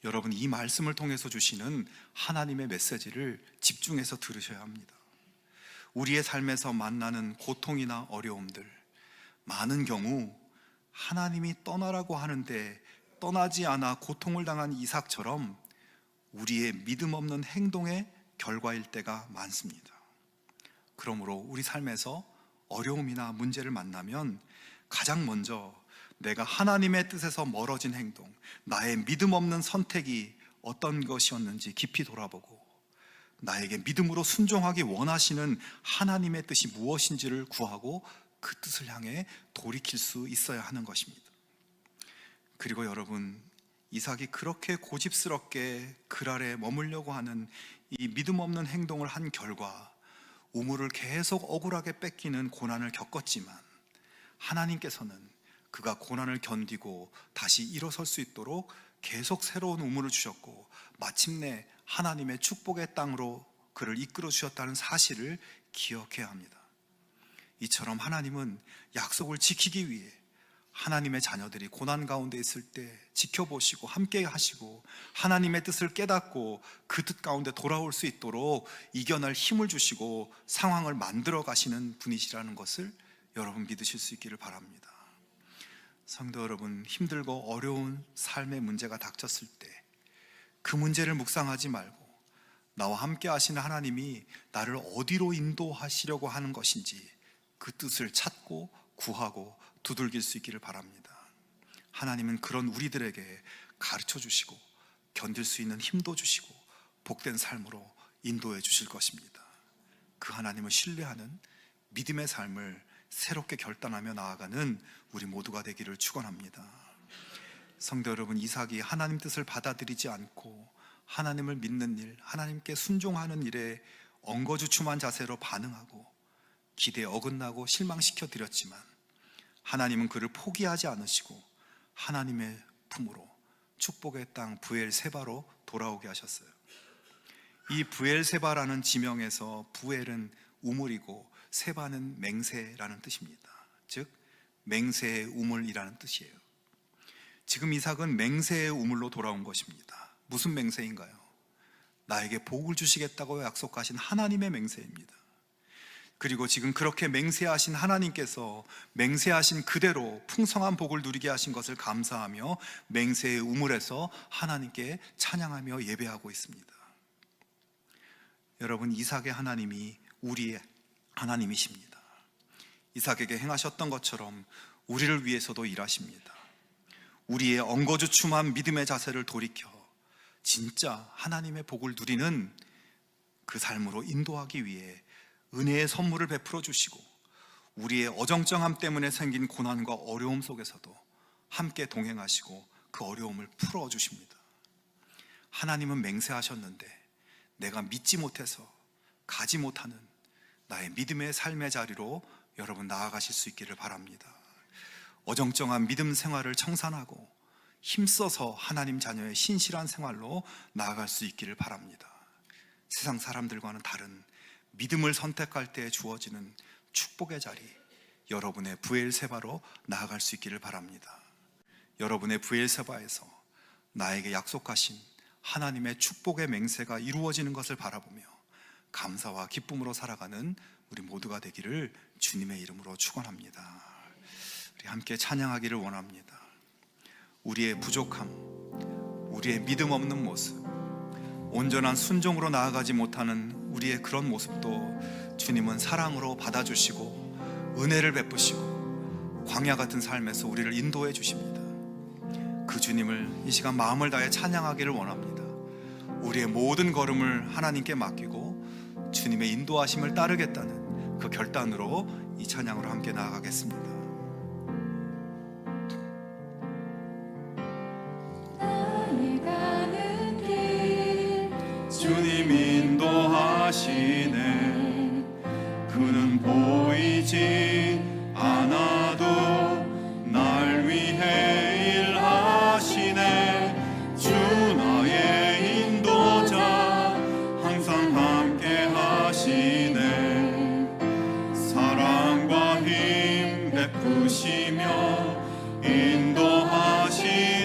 여러분, 이 말씀을 통해서 주시는 하나님의 메시지를 집중해서 들으셔야 합니다. 우리의 삶에서 만나는 고통이나 어려움들, 많은 경우 하나님이 떠나라고 하는데 떠나지 않아 고통을 당한 이삭처럼 우리의 믿음 없는 행동의 결과일 때가 많습니다. 그러므로 우리 삶에서 어려움이나 문제를 만나면 가장 먼저 내가 하나님의 뜻에서 멀어진 행동, 나의 믿음 없는 선택이 어떤 것이었는지 깊이 돌아보고 나에게 믿음으로 순종하기 원하시는 하나님의 뜻이 무엇인지를 구하고 그 뜻을 향해 돌이킬 수 있어야 하는 것입니다. 그리고 여러분, 이삭이 그렇게 고집스럽게 그랄에 머물려고 하는 이 믿음 없는 행동을 한 결과 우물을 계속 억울하게 뺏기는 고난을 겪었지만 하나님께서는 그가 고난을 견디고 다시 일어설 수 있도록 계속 새로운 우물을 주셨고 마침내 하나님의 축복의 땅으로 그를 이끌어 주셨다는 사실을 기억해야 합니다. 이처럼 하나님은 약속을 지키기 위해 하나님의 자녀들이 고난 가운데 있을 때 지켜보시고 함께 하시고 하나님의 뜻을 깨닫고 그 뜻 가운데 돌아올 수 있도록 이겨낼 힘을 주시고 상황을 만들어 가시는 분이시라는 것을 여러분 믿으실 수 있기를 바랍니다. 성도 여러분, 힘들고 어려운 삶의 문제가 닥쳤을 때 그 문제를 묵상하지 말고 나와 함께 하시는 하나님이 나를 어디로 인도하시려고 하는 것인지 그 뜻을 찾고 구하고 두들길 수 있기를 바랍니다. 하나님은 그런 우리들에게 가르쳐 주시고 견딜 수 있는 힘도 주시고 복된 삶으로 인도해 주실 것입니다. 그 하나님을 신뢰하는 믿음의 삶을 새롭게 결단하며 나아가는 우리 모두가 되기를 축원합니다. 성도 여러분, 이삭이 하나님 뜻을 받아들이지 않고 하나님을 믿는 일, 하나님께 순종하는 일에 엉거주춤한 자세로 반응하고 기대에 어긋나고 실망시켜 드렸지만 하나님은 그를 포기하지 않으시고 하나님의 품으로 축복의 땅 부엘세바로 돌아오게 하셨어요. 이 부엘세바라는 지명에서 부엘은 우물이고 세바는 맹세라는 뜻입니다. 즉 맹세의 우물이라는 뜻이에요. 지금 이삭은 맹세의 우물로 돌아온 것입니다. 무슨 맹세인가요? 나에게 복을 주시겠다고 약속하신 하나님의 맹세입니다. 그리고 지금 그렇게 맹세하신 하나님께서 맹세하신 그대로 풍성한 복을 누리게 하신 것을 감사하며 맹세의 우물에서 하나님께 찬양하며 예배하고 있습니다. 여러분, 이삭의 하나님이 우리의 하나님이십니다. 이삭에게 행하셨던 것처럼 우리를 위해서도 일하십니다. 우리의 엉거주춤한 믿음의 자세를 돌이켜 진짜 하나님의 복을 누리는 그 삶으로 인도하기 위해 은혜의 선물을 베풀어 주시고 우리의 어정쩡함 때문에 생긴 고난과 어려움 속에서도 함께 동행하시고 그 어려움을 풀어 주십니다. 하나님은 맹세하셨는데 내가 믿지 못해서 가지 못하는 나의 믿음의 삶의 자리로 여러분 나아가실 수 있기를 바랍니다. 어정쩡한 믿음 생활을 청산하고 힘써서 하나님 자녀의 신실한 생활로 나아갈 수 있기를 바랍니다. 세상 사람들과는 다른 믿음을 선택할 때 주어지는 축복의 자리, 여러분의 부엘세바로 나아갈 수 있기를 바랍니다. 여러분의 부엘세바에서 나에게 약속하신 하나님의 축복의 맹세가 이루어지는 것을 바라보며 감사와 기쁨으로 살아가는 우리 모두가 되기를 주님의 이름으로 축원합니다. 우리 함께 찬양하기를 원합니다. 우리의 부족함, 우리의 믿음 없는 모습, 온전한 순종으로 나아가지 못하는 우리의 그런 모습도 주님은 사랑으로 받아주시고 은혜를 베푸시고 광야 같은 삶에서 우리를 인도해 주십니다. 그 주님을 이 시간 마음을 다해 찬양하기를 원합니다. 우리의 모든 걸음을 하나님께 맡기고 주님의 인도하심을 따르겠다는 그 결단으로 이 찬양으로 함께 나아가겠습니다. 주님 인도하시네. 그는 보이지 않아도 날 위해 일하시네. 주 나의 인도자 항상 함께 하시네. 사랑과 힘 베푸시며 인도하시네.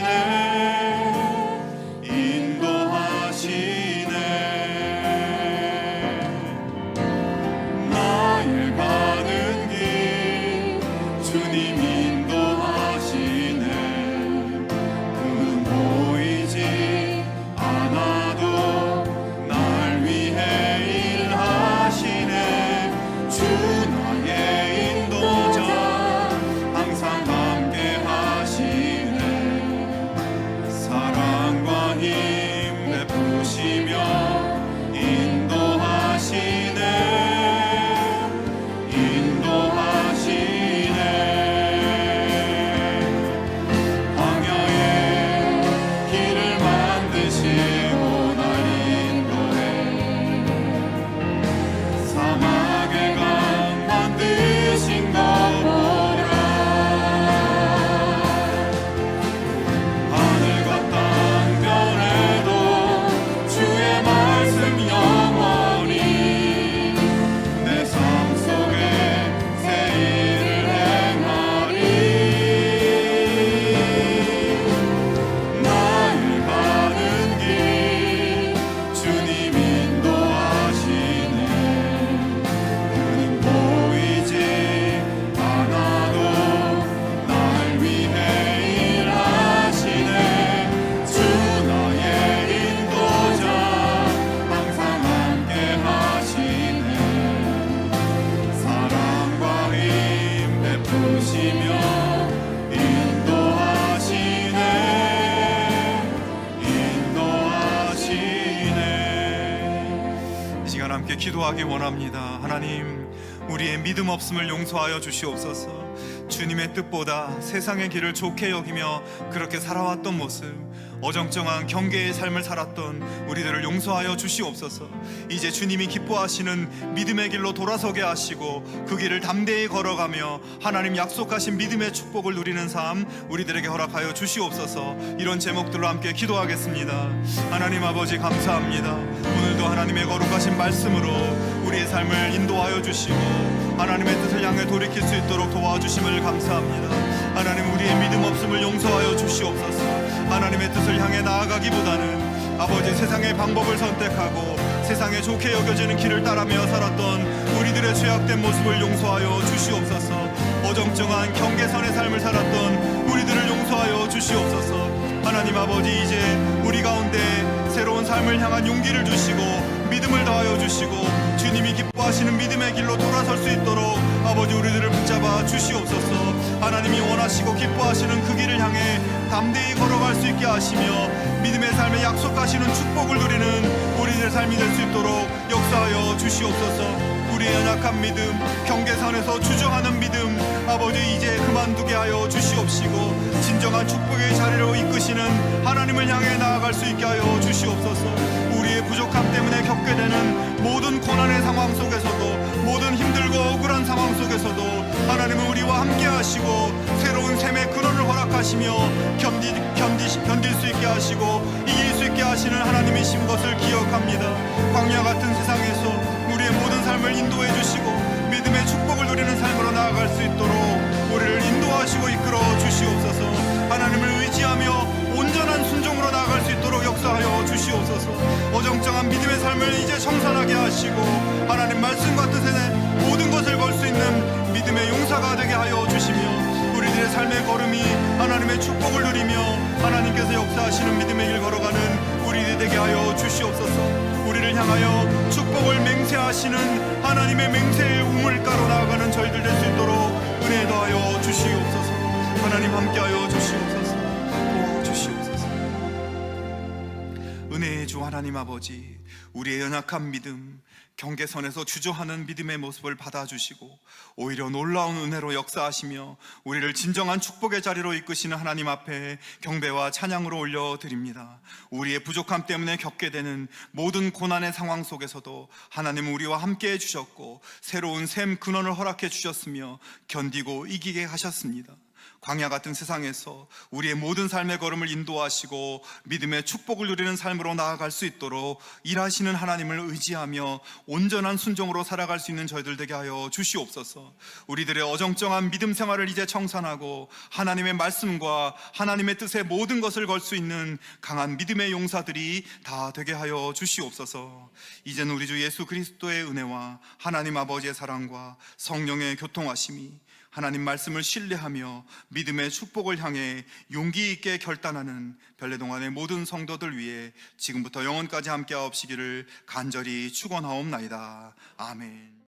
시간 함께 기도하기 원합니다. 하나님, 우리의 믿음 없음을 용서하여 주시옵소서. 주님의 뜻보다 세상의 길을 좋게 여기며 그렇게 살아왔던 모습, 어정쩡한 경계의 삶을 살았던 우리들을 용서하여 주시옵소서. 이제 주님이 기뻐하시는 믿음의 길로 돌아서게 하시고 그 길을 담대히 걸어가며 하나님 약속하신 믿음의 축복을 누리는 삶 우리들에게 허락하여 주시옵소서. 이런 제목들로 함께 기도하겠습니다. 하나님 아버지, 감사합니다. 오늘도 하나님의 거룩하신 말씀으로 우리의 삶을 인도하여 주시고 하나님의 뜻을 향해 돌이킬 수 있도록 도와주심을 감사합니다. 하나님, 우리의 믿음 없음을 용서하여 주시옵소서. 하나님의 뜻을 향해 나아가기보다는 아버지 세상의 방법을 선택하고 세상에 좋게 여겨지는 길을 따라며 살았던 우리들의 죄악된 모습을 용서하여 주시옵소서. 어정쩡한 경계선의 삶을 살았던 우리들을 용서하여 주시옵소서. 하나님 아버지, 이제 우리 가운데 새로운 삶을 향한 용기를 주시고 믿음을 더하여 주시고 주님이 기뻐하시는 믿음의 길로 돌아설 수 있도록 아버지 우리들을 붙잡아 주시옵소서. 하나님이 원하시고 기뻐하시는 그 길을 향해 담대히 걸어갈 수 있게 하시며 믿음의 삶에 약속하시는 축복을 누리는 우리들의 삶이 될 수 있도록 역사하여 주시옵소서. 우리의 연약한 믿음, 경계선에서 주저하는 믿음 아버지 이제 그만두게 하여 주시옵시고 진정한 축복의 자리로 이끄시는 하나님을 향해 나아갈 수 있게 하여 주시옵소서. 우리의 부족함 때문에 겪게 되는 모든 고난의 상황 속에서도, 모든 힘들고 억울한 상황 속에서도 하나님은 우리와 함께 하시고 새로운 샘의 근원을 허락하시며 견딜 수 있게 하시고 이길 수 있게 하시는 하나님이신 것을 기억합니다. 광야 같은 세상에서 우리의 모든 삶을 인도해 주시고 믿음의 축복을 누리는 삶으로 나아갈 수 있도록 우리를 인도하시고 이끌어 주시옵소서. 하나님을 의지하며 온전한 순종으로 나아갈 수 있도록 역사하여 주시옵소서. 어정쩡한 믿음의 삶을 이제 청산하게 하시고 하나님 말씀과 뜻에 모든 것을 걸 수 있는 믿음의 용사가 되게 하여 주시며 우리들의 삶의 걸음이 하나님의 축복을 누리며 하나님께서 역사하시는 믿음의 길 걸어가는 우리들 되게 하여 주시옵소서. 우리를 향하여 축복을 맹세하시는 하나님의 맹세의 우물가로 나아가는 저희들 될 수 있도록 은혜 더하여 주시옵소서. 하나님 함께하여 주시옵소서. 도와주시옵소서. 은혜의 주 하나님 아버지, 우리의 연약한 믿음, 경계선에서 주저하는 믿음의 모습을 받아주시고 오히려 놀라운 은혜로 역사하시며 우리를 진정한 축복의 자리로 이끄시는 하나님 앞에 경배와 찬양으로 올려드립니다. 우리의 부족함 때문에 겪게 되는 모든 고난의 상황 속에서도 하나님은 우리와 함께 해주셨고 새로운 샘 근원을 허락해 주셨으며 견디고 이기게 하셨습니다. 광야 같은 세상에서 우리의 모든 삶의 걸음을 인도하시고 믿음의 축복을 누리는 삶으로 나아갈 수 있도록 일하시는 하나님을 의지하며 온전한 순종으로 살아갈 수 있는 저희들 되게 하여 주시옵소서. 우리들의 어정쩡한 믿음 생활을 이제 청산하고 하나님의 말씀과 하나님의 뜻에 모든 것을 걸 수 있는 강한 믿음의 용사들이 다 되게 하여 주시옵소서. 이제는 우리 주 예수 그리스도의 은혜와 하나님 아버지의 사랑과 성령의 교통하심이 하나님 말씀을 신뢰하며 믿음의 축복을 향해 용기 있게 결단하는 별내동안의 모든 성도들 위해 지금부터 영원까지 함께하옵시기를 간절히 축원하옵나이다. 아멘.